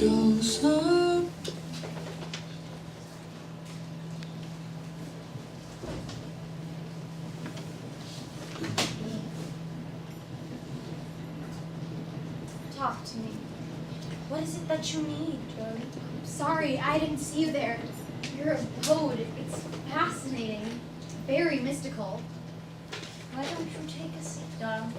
goes up. Talk to me. What is it that you need, Joey? Sorry, I didn't see you there. Your abode, it's fascinating. Very mystical. Why don't you take a seat, darling?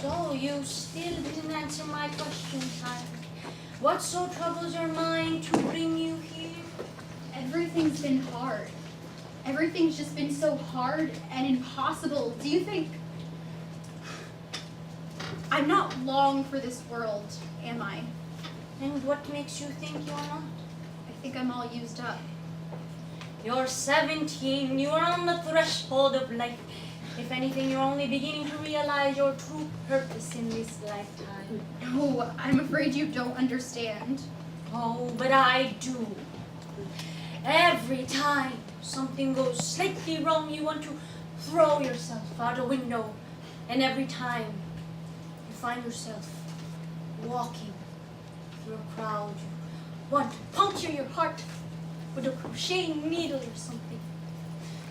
So, you still didn't answer my question, child. What so troubles your mind to bring you here? Everything's been hard. Everything's just been so hard and impossible. Do you think... I'm not long for this world, am I? And what makes you think you're not? I think I'm all used up. You're 17, you are on the threshold of life. If anything, you're only beginning to realize your true purpose in this lifetime. No, I'm afraid you don't understand. Oh, but I do. Every time something goes slightly wrong, you want to throw yourself out a window. And every time you find yourself walking through a crowd, you want to puncture your heart with a crocheting needle or something.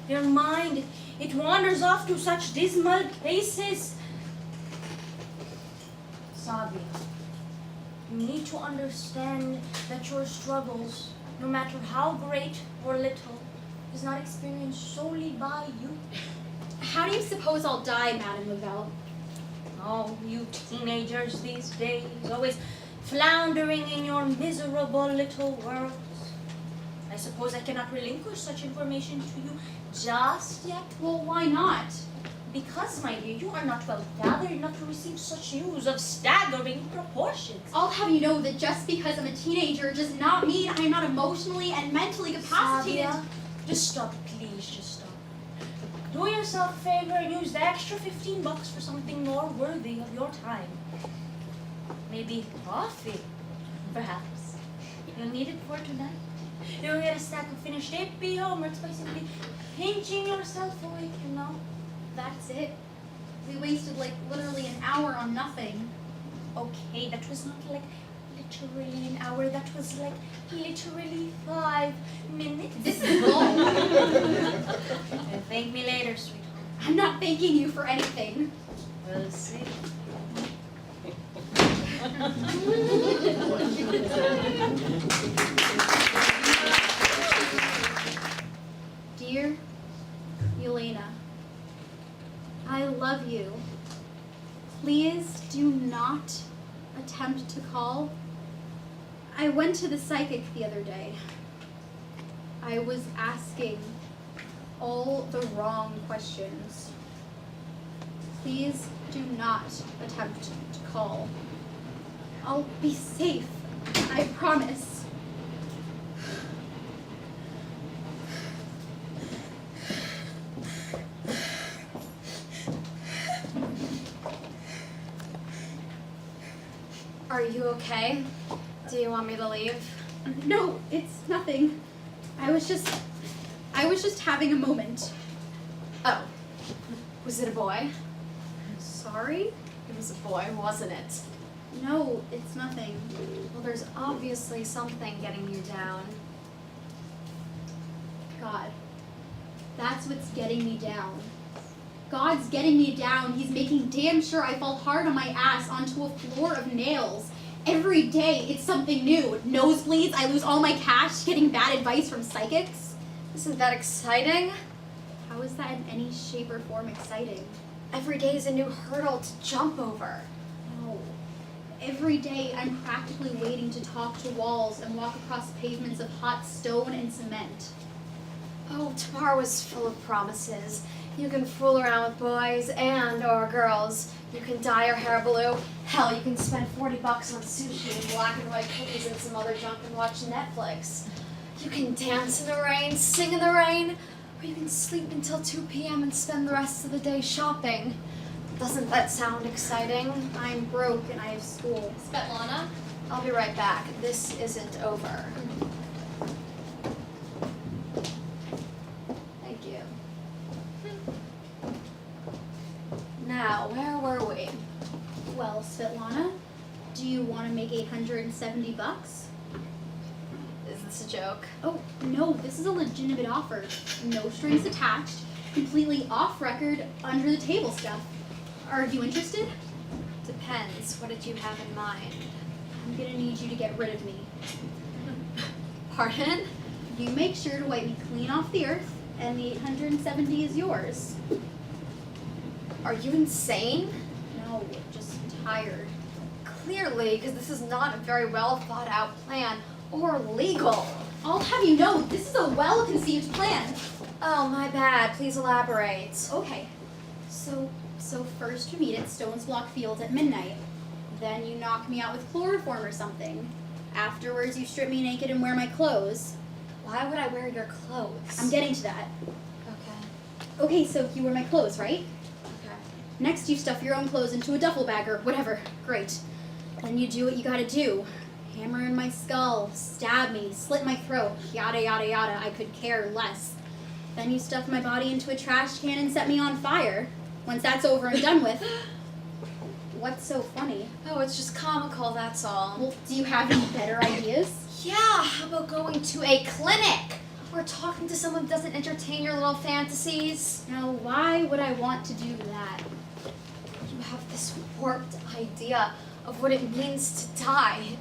Your mind, it wanders off to such dismal places. Sabia, you need to understand that your struggles, no matter how great or little, is not experienced solely by you. How do you suppose I'll die, Madame Lavelle? Oh, you teenagers these days, always floundering in your miserable little worlds. I suppose I cannot relinquish such information to you just yet. Well, why not? Because, my dear, you are not well gathered enough to receive such news of staggering proportions. I'll have you know that just because I'm a teenager does not mean I'm not emotionally and mentally capacitated. Sabia, just stop, please, just stop. Do yourself a favor and use the extra $15 for something more worthy of your time. Maybe coffee, perhaps. You'll need it for tonight. You'll get a stack of finished AP homeworks by simply pinching yourself awake, you know. That's it. We wasted like literally an hour on nothing. Okay, that was not like literally an hour. That was like literally 5 minutes. This is long. And thank me later, sweetheart. I'm not thanking you for anything. We'll see. Dear Elena, I love you. Please do not attempt to call. I went to the psychic the other day. I was asking all the wrong questions. Please do not attempt to call. I'll be safe, I promise. Are you okay? Do you want me to leave? No, it's nothing. I was just having a moment. Oh. Was it a boy? Sorry? It was a boy, wasn't it? No, it's nothing. Well, there's obviously something getting you down. God. That's what's getting me down. God's getting me down. He's making damn sure I fall hard on my ass onto a floor of nails. Every day, it's something new. Nosebleeds, I lose all my cash, getting bad advice from psychics. Isn't that exciting? How is that in any shape or form exciting? Every day is a new hurdle to jump over. No. Every day, I'm practically waiting to talk to walls and walk across pavements of hot stone and cement. Oh, tomorrow is full of promises. You can fool around with boys and or girls. You can dye your hair blue. Hell, you can spend $40 on sushi and black and white cookies and some other junk and watch Netflix. You can dance in the rain, sing in the rain, or you can sleep until 2 p.m. and spend the rest of the day shopping. Doesn't that sound exciting? I'm broke and I have school. Svetlana, I'll be right back. This isn't over. Thank you. Now, where were we? Well, Svetlana, do you want to make a $170. Is this a joke? Oh, no, this is a legitimate offer. No strings attached, completely off record, under the table stuff. Are you interested? Depends. What did you have in mind? I'm gonna need you to get rid of me. Pardon? You make sure to wipe me clean off the earth, and the 870 is yours. Are you insane? No, just tired. Clearly, because this is not a very well thought out plan or legal. I'll have you know, this is a well-conceived plan. Oh, my bad. Please elaborate. Okay, so first you meet at Stone's Block Field at midnight. Then you knock me out with chloroform or something. Afterwards, you strip me naked and wear my clothes. Why would I wear your clothes? I'm getting to that. Okay. Okay, so you wear my clothes, right? Okay. Next, you stuff your own clothes into a duffel bag or whatever. Great. Then you do what you gotta do. Hammer in my skull, stab me, slit my throat, yada yada yada. I could care less. Then you stuff my body into a trash can and set me on fire. Once that's over and done with, what's so funny? Oh, it's just comical, that's all. Well, do you have any better ideas? Yeah, how about going to a clinic? Or talking to someone who doesn't entertain your little fantasies? Now, why would I want to do that? You have this warped idea of what it means to die.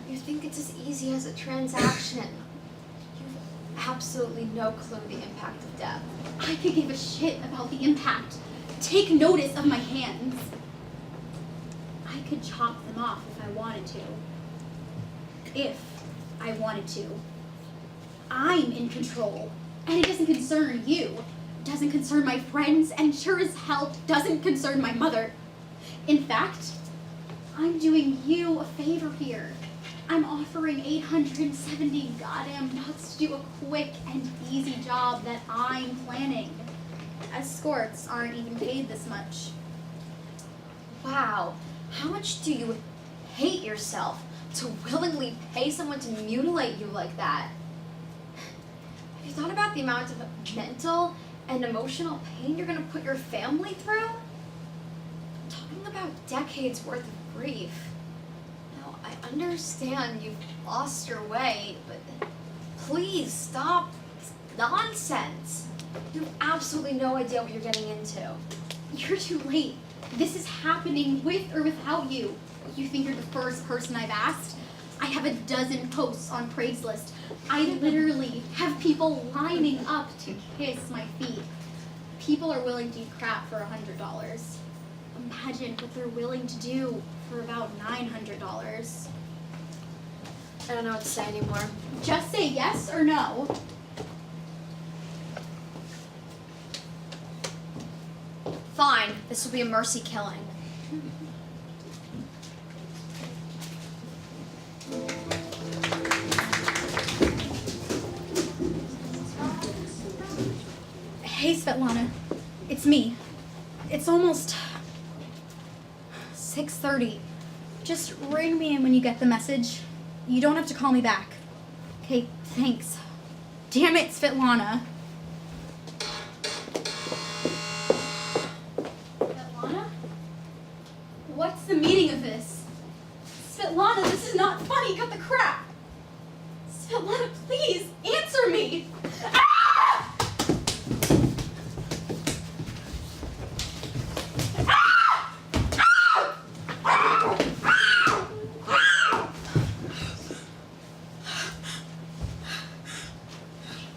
You think it's as easy as a transaction. You've absolutely no clue the impact of death. I could give a shit about the impact. Take notice of my hands. I could chop them off if I wanted to. If I wanted to. I'm in control. And it doesn't concern you. It doesn't concern my friends, and sure as hell doesn't concern my mother. In fact, I'm doing you a favor here. I'm offering 870 goddamn nuts to do a quick and easy job that I'm planning. Escorts aren't even paid this much. Wow, how much do you hate yourself to willingly pay someone to mutilate you like that? Have you thought about the amount of mental and emotional pain you're going to put your family through? I'm talking about decades worth of grief. Now, I understand you've lost your way, but please stop this nonsense. You have absolutely no idea what you're getting into. You're too late. This is happening with or without you. You think you're the first person I've asked? I have a dozen posts on Craigslist. I literally have people lining up to kiss my feet. People are willing to eat crap for $100. Imagine what they're willing to do for about $900. I don't know what to say anymore. Just say yes or no. Fine, this will be a mercy killing. Hey, Svetlana. It's me. It's almost 6:30. Just ring me in when you get the message. You don't have to call me back. Okay, thanks. Damn it, Svetlana. Svetlana? What's the meaning of this? Svetlana, this is not funny. Cut the crap. Svetlana, please, answer me. Ah!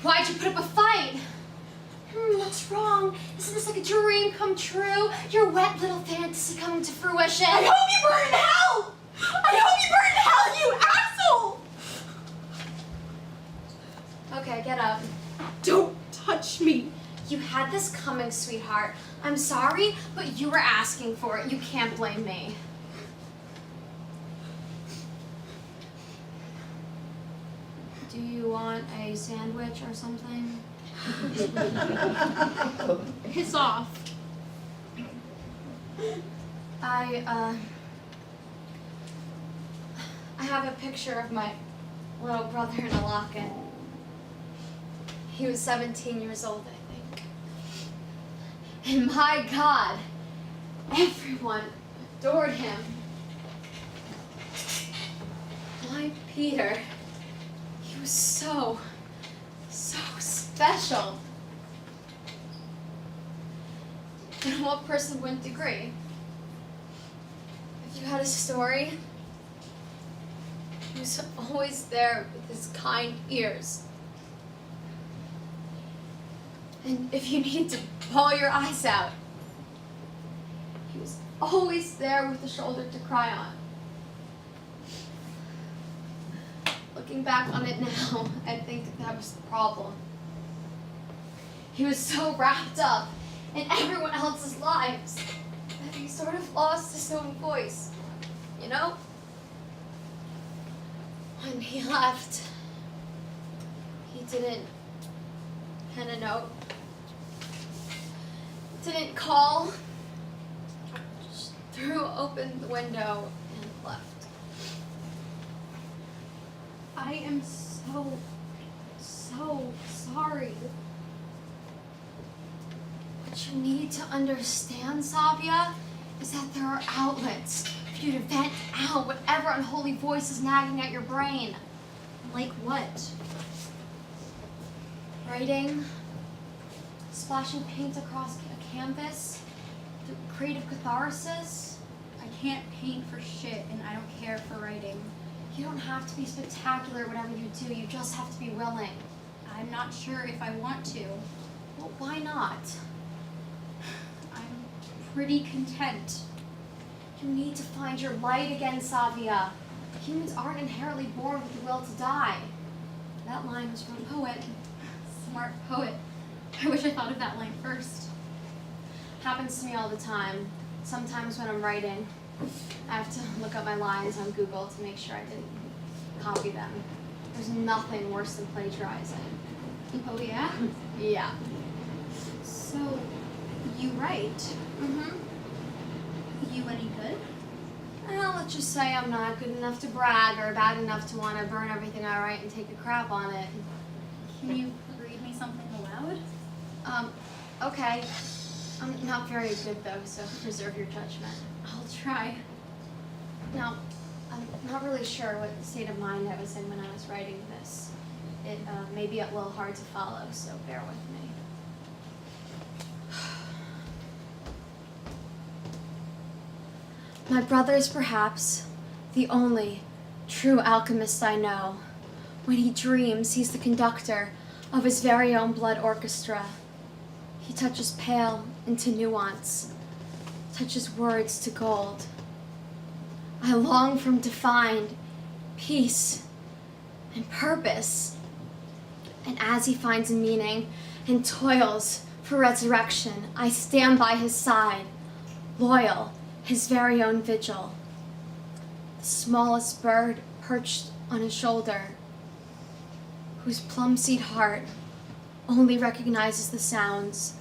Why'd you put up a fight? What's wrong? Isn't this like a dream come true? Your wet little fantasy coming to fruition? I hope you burn in hell! I hope you burn in hell, you asshole! Okay, get up. Don't touch me. You had this coming, sweetheart. I'm sorry, but you were asking for it. You can't blame me. Do you want a sandwich or something? Piss off. I have a picture of my little brother in a locket. He was 17 years old, I think. And my God, everyone adored him. Well, My Peter, he was so special. And what person wouldn't agree? If you had a story, he was always there with his kind ears. And if you needed to bawl your eyes out, he was always there with a shoulder to cry on. Looking back on it now, I think that was the problem. He was so wrapped up in everyone else's lives that he sort of lost his own voice, you know? When he left, he didn't pen a note, didn't call, just threw open the window and left. I am so sorry. What you need to understand, Savia, is that there are outlets for you to vent out whatever unholy voice is nagging at your brain. Like what? Writing, splashing paint across a canvas, through creative catharsis. I can't paint for shit, and I don't care for writing. You don't have to be spectacular whatever you do, you just have to be willing. I'm not sure if I want to. Well, why not? I'm pretty content. You need to find your light again, Savia. Humans aren't inherently born with the will to die. That line was from a poet. Smart poet. I wish I thought of that line first. Happens to me all the time. Sometimes when I'm writing, I have to look up my lines on Google to make sure I didn't copy them. There's nothing worse than plagiarizing. Oh yeah? Yeah. So, you write. Mm-hmm. You any good? Well, let's just say I'm not good enough to brag or bad enough to want to burn everything I write and take a crap on it. Can you read me something aloud? Okay. I'm not very good though, so reserve your judgment. I'll try. Now, I'm not really sure what state of mind I was in when I was writing this. It may be a little hard to follow, so bear with me. My brother is perhaps the only true alchemist I know. When he dreams, he's the conductor of his very own blood orchestra. He touches pale into nuance, touches words to gold. I long for him to find peace and purpose. And as he finds a meaning and toils for resurrection, I stand by his side, loyal, his very own vigil. The smallest bird perched on his shoulder, whose plum-seed heart only recognizes the sounds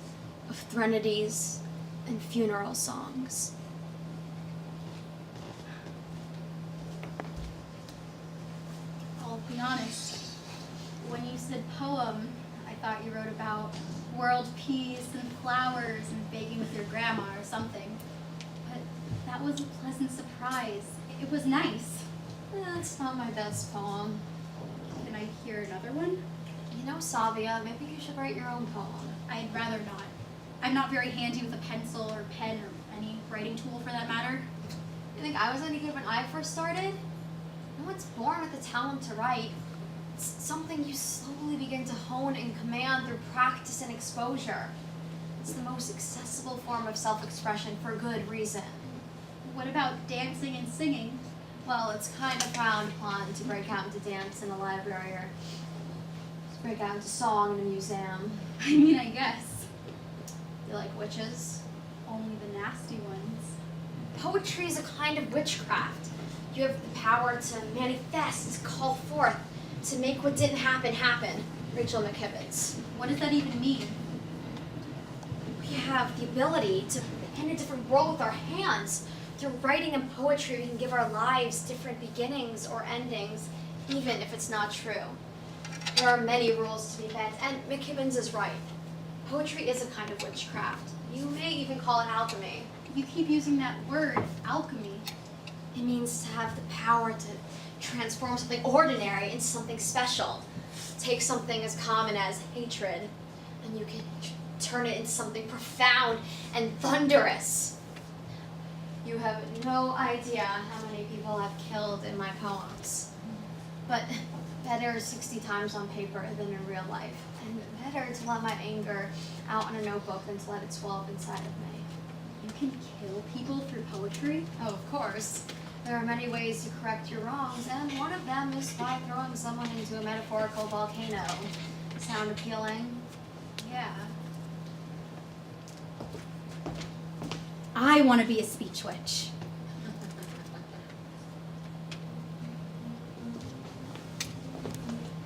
of threnodies and funeral songs. I'll be honest. When you said poem, I thought you wrote about world peace and flowers and baking with your grandma or something. But that was a pleasant surprise. It was nice. That's not my best poem. Can I hear another one? You know, Savia, maybe you should write your own poem. I'd rather not. I'm not very handy with a pencil or pen or any writing tool for that matter. You think I was any good when I first started? No one's born with the talent to write. It's something you slowly begin to hone and command through practice and exposure. It's the most accessible form of self-expression for good reason. What about dancing and singing? Well, it's kind of frowned upon to break out into dance in a library or to break out into song in a museum. I mean, I guess. You like witches? Only the nasty ones. Poetry is a kind of witchcraft. You have the power to manifest, to call forth, to make what didn't happen happen. Rachel McKibbins. What does that even mean? We have the ability to paint a different world with our hands. Through writing and poetry, we can give our lives different beginnings or endings, even if it's not true. There are many rules to be bent, and McKibbins is right. Poetry is a kind of witchcraft. You may even call it alchemy. You keep using that word, alchemy. It means to have the power to Transform something ordinary into something special. Take something as common as hatred, and you can turn it into something profound and thunderous. You have no idea how many people I've killed in my poems. But better 60 times on paper than in real life. And better to let my anger out on a notebook than to let it swell up inside of me. You can kill people through poetry? Oh, of course. There are many ways to correct your wrongs, and one of them is by throwing someone into a metaphorical volcano. Sound appealing? Yeah. I want to be a speech witch.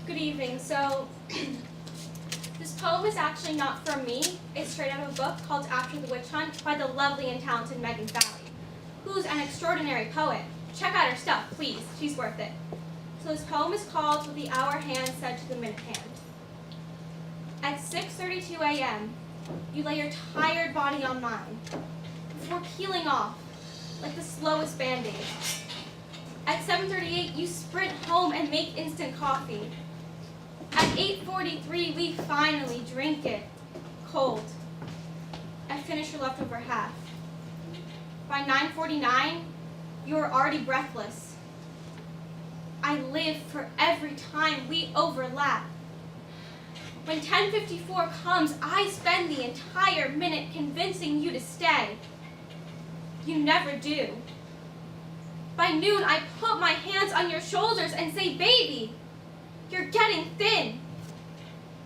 Good evening. So, this poem is actually not from me. It's straight out of a book called After the Witch Hunt by the lovely and talented Megan Falley, who's an extraordinary poet. Check out her stuff, please. She's worth it. So this poem is called What the Hour Hand Said to the Minute Hand. At 6:32 a.m., you lay your tired body on mine, before peeling off, like the slowest Band-Aid. At 7:38, you sprint home and make instant coffee. At 8:43, we finally drink it, cold. I finish your leftover half. By 9:49, you are already breathless. I live for every time we overlap. When 10:54 comes, I spend the entire minute convincing you to stay. You never do. By noon, I put my hands on your shoulders and say, baby, you're getting thin.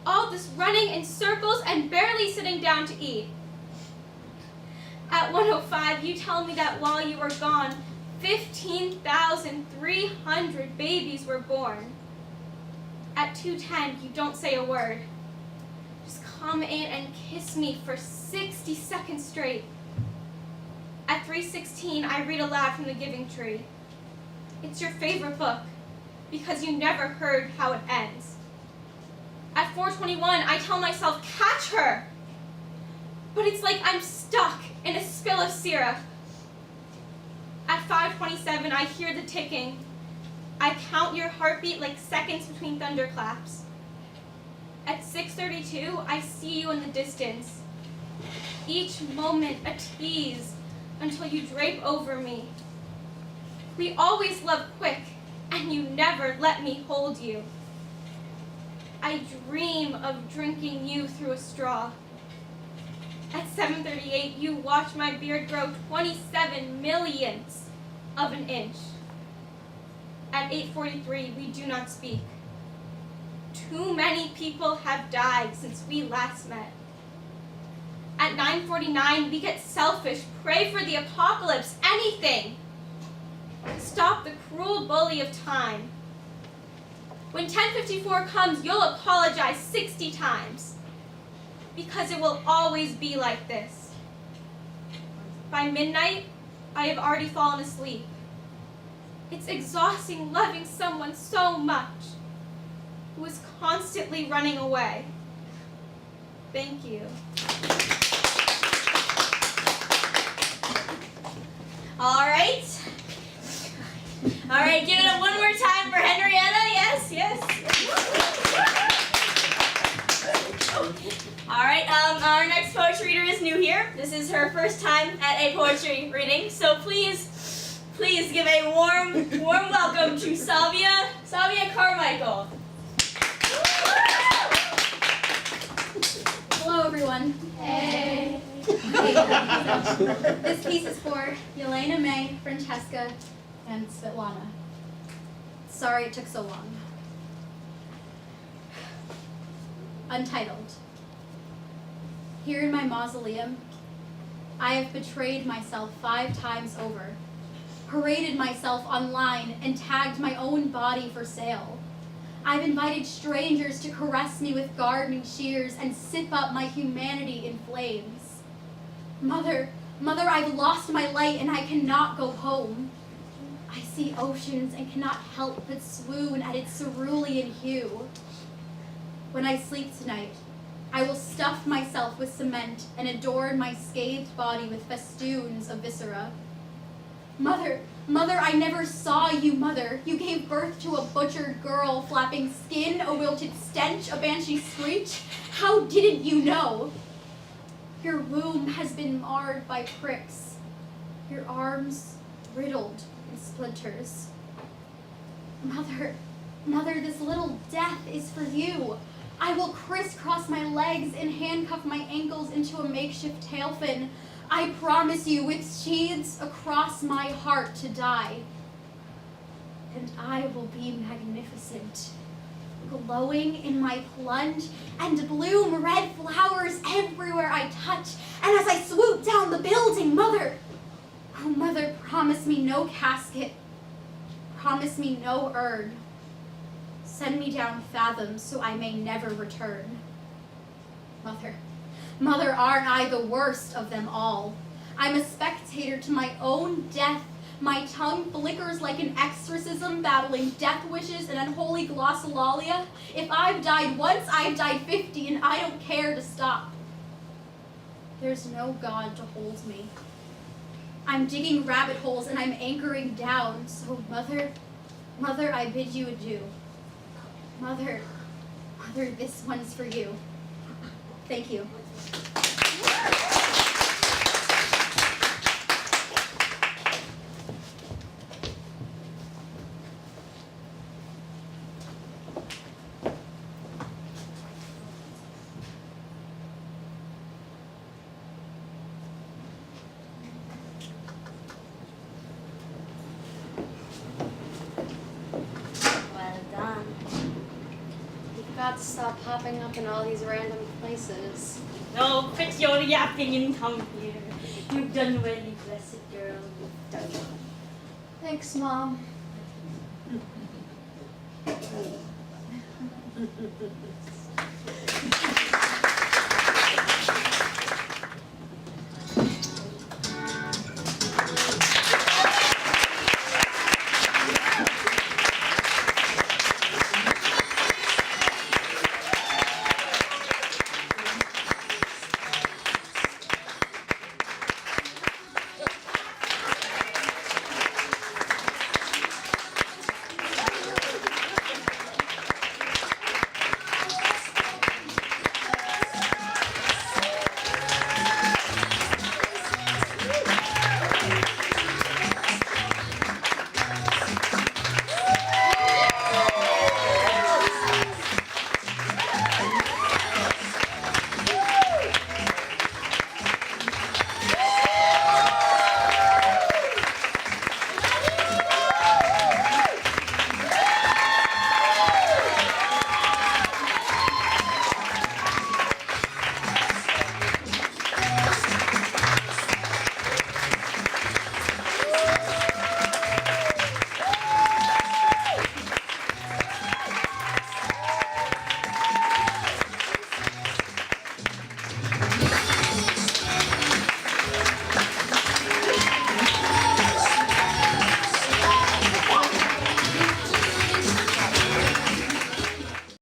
All this running in circles and barely sitting down to eat. At 1:05, you tell me that while you were gone, 15,300 babies were born. At 2:10, you don't say a word. Just come in and kiss me for 60 seconds straight. At 3:16, I read aloud from The Giving Tree. It's your favorite book, because you never heard how it ends. At 4:21, I tell myself, catch her! But it's like I'm stuck in a spill of syrup. At 5:27, I hear the ticking. I count your heartbeat like seconds between thunderclaps. At 6:32, I see you in the distance. Each moment a tease until you drape over me. We always love quick, and you never let me hold you. I dream of drinking you through a straw. At 7:38, you watch my beard grow 27 millionths of an inch. At 8:43, we do not speak. Too many people have died since we last met. At 9:49, we get selfish, pray for the apocalypse, anything. Stop the cruel bully of time. When 10:54 comes, you'll apologize 60 times. Because it will always be like this. By midnight, I have already fallen asleep. It's exhausting loving someone so much who is constantly running away. Thank you. All right. All right, give it up one more time for Henrietta. Yes, yes. All right, our next poetry reader is new here. This is her first time at a poetry reading, so please give a warm welcome to Salvia Carmichael. Hello, everyone. Hey. This piece is for Yelena, May, Francesca, and Svetlana. Sorry it took so long. Untitled. Here in my mausoleum, I have betrayed myself 5 times over, paraded myself online, and tagged my own body for sale. I've invited strangers to caress me with gardening shears and sip up my humanity in flames. Mother, I've lost my light and I cannot go home. I see oceans and cannot help but swoon at its cerulean hue. When I sleep tonight, I will stuff myself with cement and adorn my scathed body with festoons of viscera. Mother, Mother, I never saw you, Mother. You gave birth to a butchered girl, flapping skin, a wilted stench, a banshee screech. How didn't you know? Your womb has been marred by pricks, your arms riddled in splinters. Mother, this little death is for you. I will crisscross my legs and handcuff my ankles into a makeshift tail fin. I promise you, with sheaths across my heart to die. And I will be magnificent, glowing in my plunge, and bloom red flowers everywhere I touch. And as I swoop down the building, Mother, oh Mother, promise me no casket, promise me no urn. Send me down fathoms so I may never return. Mother, aren't I the worst of them all? I'm a spectator to my own death. My tongue flickers like an exorcism, battling death wishes and unholy glossolalia. If I've died once, I've died 50, and I don't care to stop. There's no God to hold me. I'm digging rabbit holes and I'm anchoring down. So Mother, I bid you adieu. Mother, this one's for you. Thank you. Got to stop popping up in all these random places. No, quit your yapping and come here. You've done well, you blessed girl. You've done well. Thanks, Mom.